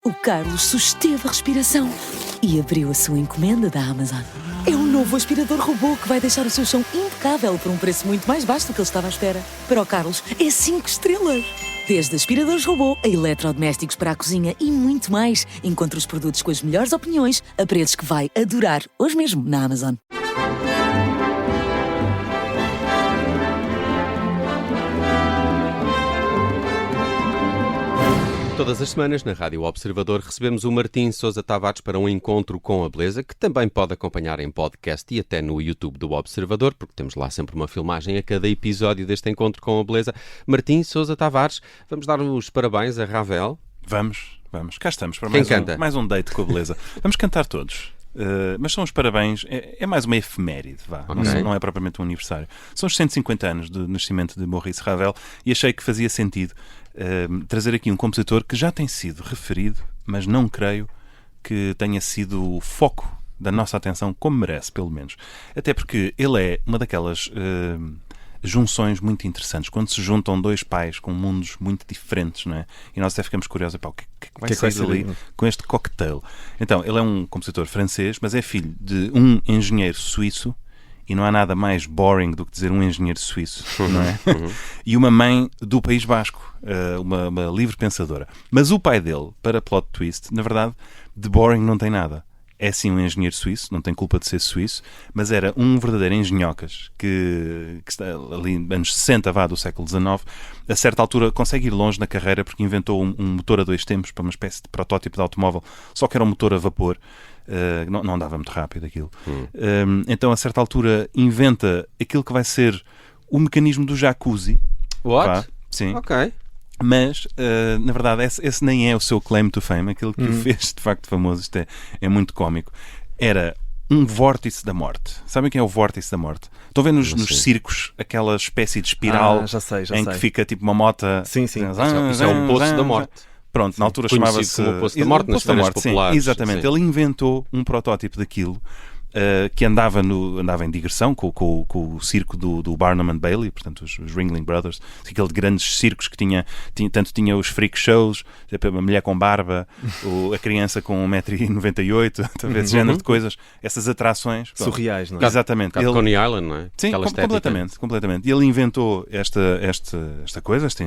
O Carlos susteve a respiração e abriu a sua encomenda da Amazon. É um novo aspirador robô que vai deixar o seu chão impecável por um preço muito mais baixo do que ele estava à espera. Para o Carlos, é 5 estrelas. Desde aspiradores robô a eletrodomésticos para a cozinha e muito mais. Encontre os produtos com as melhores opiniões a preços que vai adorar hoje mesmo na Amazon. Todas as semanas, na Rádio Observador, recebemos o Martim Sousa Tavares para um encontro com a beleza, que também pode acompanhar em podcast e até no YouTube do Observador, porque temos lá sempre uma filmagem a cada episódio deste encontro com a beleza. Martim Sousa Tavares, vamos dar os parabéns a Ravel. Vamos. Cá estamos para mais um date com a beleza. Vamos cantar todos. Mas são os parabéns, é mais uma efeméride, vá. Okay. Não é propriamente um aniversário. São os 150 anos do nascimento de Maurice Ravel e achei que fazia sentido trazer aqui um compositor que já tem sido referido, mas não creio que tenha sido o foco da nossa atenção, como merece, pelo menos. Até porque ele é uma daquelas junções muito interessantes, quando se juntam dois pais com mundos muito diferentes, não é? E nós até ficamos curiosos, o que vai sair dali com este cocktail? Então, ele é um compositor francês, mas é filho de um engenheiro suíço, e não há nada mais boring do que dizer um engenheiro suíço, não é? E uma mãe do País Basco, uma livre pensadora. Mas o pai dele, para plot twist, na verdade, de boring não tem nada. É sim um engenheiro suíço, não tem culpa de ser suíço, mas era um verdadeiro engenhocas que está ali anos 60, do século XIX, a certa altura consegue ir longe na carreira porque inventou um motor a 2 tempos para uma espécie de protótipo de automóvel, só que era um motor a vapor. Não andava muito rápido aquilo. Então, a certa altura, inventa aquilo que vai ser o mecanismo do jacuzzi. What? Sim. Ok. Mas, na verdade, esse nem é o seu claim to fame. Aquilo que o fez, de facto, famoso. Isto é muito cómico. Era um vórtice da morte. Sabem o que é o vórtice da morte? Estão a ver nos circos aquela espécie de espiral já sei. Que fica tipo uma mota... Sim. Isso é um poço da morte. Pronto, na altura chamava-se como o Poço da Morte, nas histórias populares. Sim, exatamente. Ele inventou um protótipo daquilo que andava em digressão com o circo do Barnum and Bailey, portanto os Ringling Brothers, aquele de grandes circos que tinha os freak shows, a mulher com barba, a criança com 1,98m, esse género de coisas, essas atrações surreais, não é? Exatamente. Coney Island, não é? Sim, completamente. E ele inventou esta coisa, esta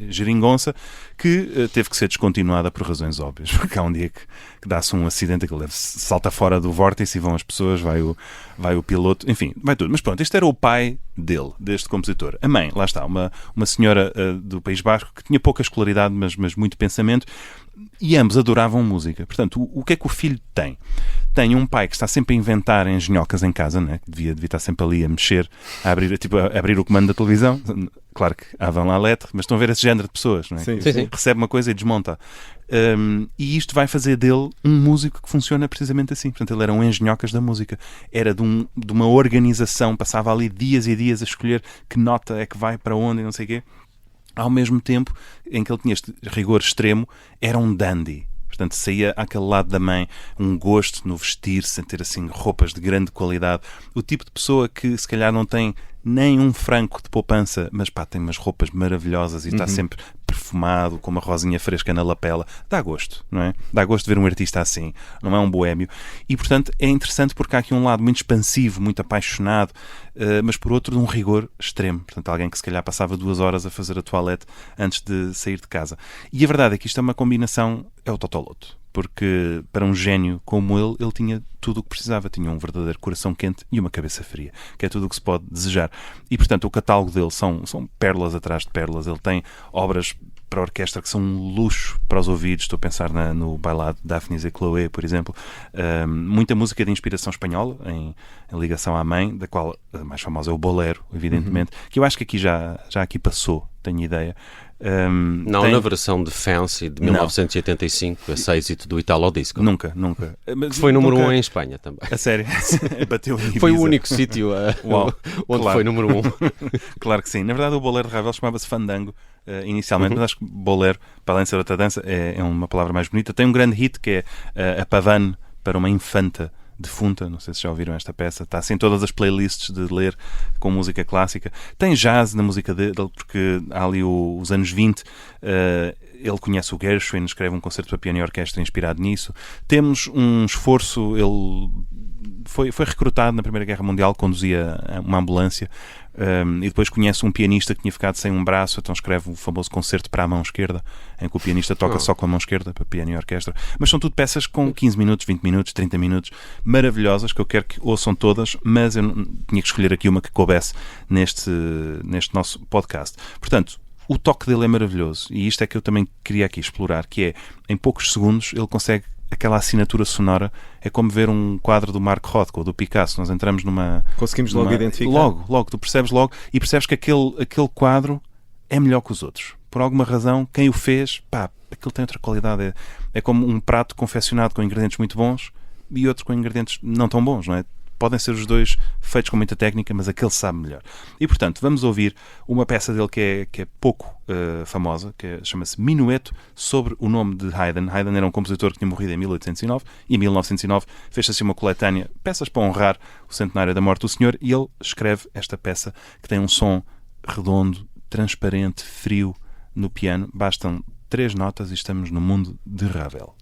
geringonça, que teve que ser descontinuada por razões óbvias, porque há um dia que dá-se um acidente, que ele salta fora do vórtice e vão as pessoas, vai o piloto, enfim, vai tudo. Mas pronto, este era o pai deste compositor. A mãe, lá está, uma senhora do País Basco que tinha pouca escolaridade, mas muito pensamento, e ambos adoravam música. Portanto, o que é que o filho tem? Tem um pai que está sempre a inventar engenhocas em casa, né? Que devia estar sempre ali a mexer, a abrir o comando da televisão. Claro que avant la lettre, mas estão a ver esse género de pessoas, não é? Sim. Recebe uma coisa e desmonta. E isto vai fazer dele um músico que funciona precisamente assim. Portanto, ele era um engenhocas da música. Era de uma organização, passava ali dias e dias a escolher que nota é que vai para onde e não sei o quê. Ao mesmo tempo em que ele tinha este rigor extremo, era um dandy. Portanto, saía àquele lado da mãe, um gosto no vestir-se, em ter assim roupas de grande qualidade. O tipo de pessoa que se calhar não tem nem um franco de poupança, mas tem umas roupas maravilhosas e está sempre perfumado, com uma rosinha fresca na lapela. Dá gosto, não é? Dá gosto de ver um artista assim, não é um boémio. E, portanto, é interessante porque há aqui um lado muito expansivo, muito apaixonado, mas por outro, de um rigor extremo. Portanto, alguém que se calhar passava 2 horas a fazer a toilette antes de sair de casa. E a verdade é que isto é uma combinação, é o Totoloto. Porque para um gênio como ele tinha tudo o que precisava. Tinha um verdadeiro coração quente e uma cabeça fria, que é tudo o que se pode desejar. E, portanto, o catálogo dele são pérolas atrás de pérolas. Ele tem obras para a orquestra que são um luxo para os ouvidos. Estou a pensar no bailado de Daphnis et Chloé, por exemplo. Muita música de inspiração espanhola, em ligação à mãe, da qual a mais famosa é o bolero, evidentemente, que eu acho que aqui já aqui passou, tenho ideia. Na versão de Fancy de 1985, esse êxito do Italo Disco. Nunca. Que foi número 1 em Espanha também. A sério? Bateu em Ibiza. Foi o único sítio onde foi número 1. Claro que sim. Na verdade, o bolero de Ravel chamava-se Fandango inicialmente, mas acho que bolero, para além de ser outra dança, é uma palavra mais bonita. Tem um grande hit que é a Pavane para uma infanta defunta, não sei se já ouviram esta peça, está assim em todas as playlists de ler com música clássica. Tem jazz na música dele, porque há ali os anos 20, ele conhece o Gershwin, escreve um concerto para piano e orquestra inspirado nisso. Temos um esforço, ele foi recrutado na Primeira Guerra Mundial, conduzia uma ambulância, e depois conhece um pianista que tinha ficado sem um braço, então escreve o famoso concerto para a mão esquerda, em que o pianista toca só com a mão esquerda, para piano e orquestra. Mas são tudo peças com 15 minutos, 20 minutos, 30 minutos, maravilhosas, que eu quero que ouçam todas, mas eu tinha que escolher aqui uma que coubesse neste nosso podcast. Portanto, o toque dele é maravilhoso, e isto é que eu também queria aqui explorar, que é, em poucos segundos, ele consegue aquela assinatura sonora. É como ver um quadro do Mark Rothko ou do Picasso. Nós entramos Conseguimos logo identificar. Logo, tu percebes logo, e percebes que aquele quadro é melhor que os outros. Por alguma razão, quem o fez, aquilo tem outra qualidade. É como um prato confeccionado com ingredientes muito bons e outro com ingredientes não tão bons, não é? Podem ser os dois feitos com muita técnica, mas aquele sabe melhor. E, portanto, vamos ouvir uma peça dele que é pouco famosa, que chama-se Minueto, sobre o nome de Haydn. Haydn era um compositor que tinha morrido em 1809, e em 1909 fez-se assim uma coletânea, peças para honrar o centenário da morte do senhor, e ele escreve esta peça que tem um som redondo, transparente, frio no piano. Bastam 3 notas e estamos no mundo de Ravel.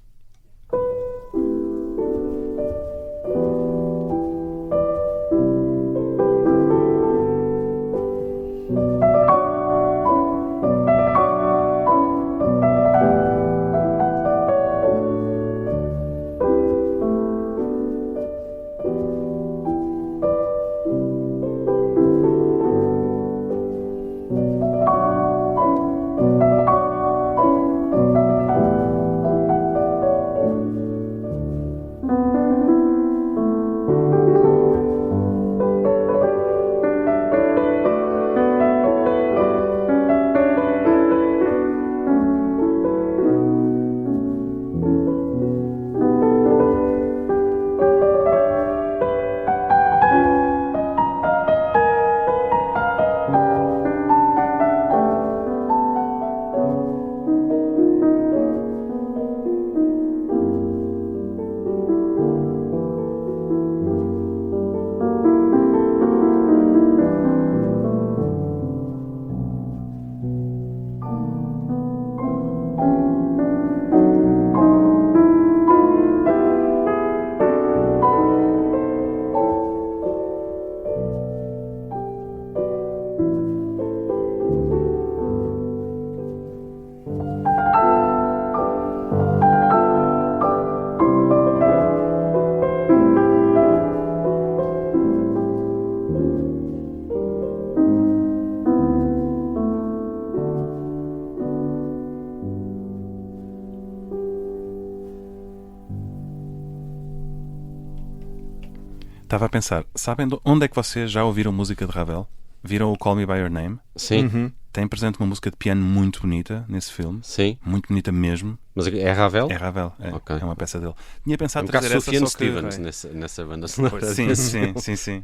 Estava a pensar, sabem onde é que vocês já ouviram música de Ravel? Viram o Call Me By Your Name? Sim. Tem presente uma música de piano muito bonita nesse filme. Sim. Muito bonita mesmo. Mas é Ravel? É Ravel, Okay. É uma peça dele. Tinha pensado um trazer essa, Sufjan só que... Stevens nessa banda sonora. Sim.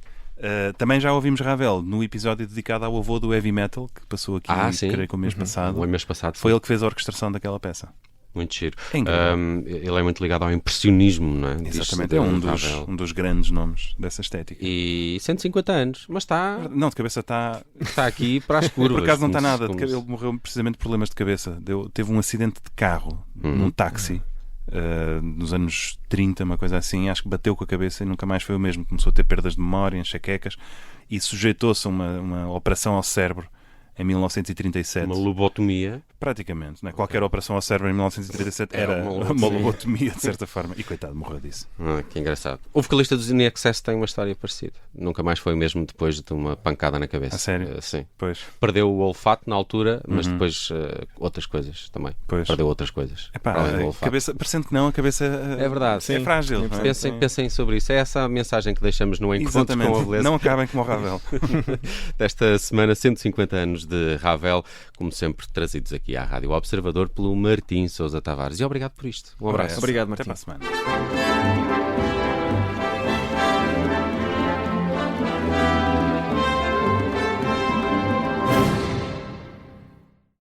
Também já ouvimos Ravel no episódio dedicado ao avô do heavy metal, que passou aqui, creio que o mês passado. O mês passado. Foi ele que fez a orquestração daquela peça. Muito giro. É ele é muito ligado ao impressionismo, não é? Exatamente, é um dos grandes nomes dessa estética. E 150 anos, mas está... Não, de cabeça está aqui para as curvas. Por acaso não está nada, ele morreu precisamente de problemas de cabeça. Teve um acidente de carro num táxi nos anos 30, uma coisa assim. Acho que bateu com a cabeça e nunca mais foi o mesmo. Começou a ter perdas de memória, enxaquecas, e sujeitou-se a uma operação ao cérebro em 1937. Uma lobotomia. Praticamente, né? Qualquer operação ao cérebro em 1937 era uma lobotomia, de certa forma. E coitado, morreu disso. Que engraçado. O vocalista dos In Excess tem uma história parecida. Nunca mais foi o mesmo depois de uma pancada na cabeça. A sério? Sim. Pois. Perdeu o olfato na altura, mas depois outras coisas também. Pois. Perdeu outras coisas. Parecendo que não, a cabeça é verdade, é frágil. Não é? Pensem sobre isso. É essa a mensagem que deixamos no Encontro com a Beleza. Não acabem como o Ravel. Desta semana, 150 anos de Ravel, como sempre, trazidos aqui à Rádio Observador pelo Martim Sousa Tavares. E obrigado por isto. Um abraço. Obrigado, Martim. Até para a semana.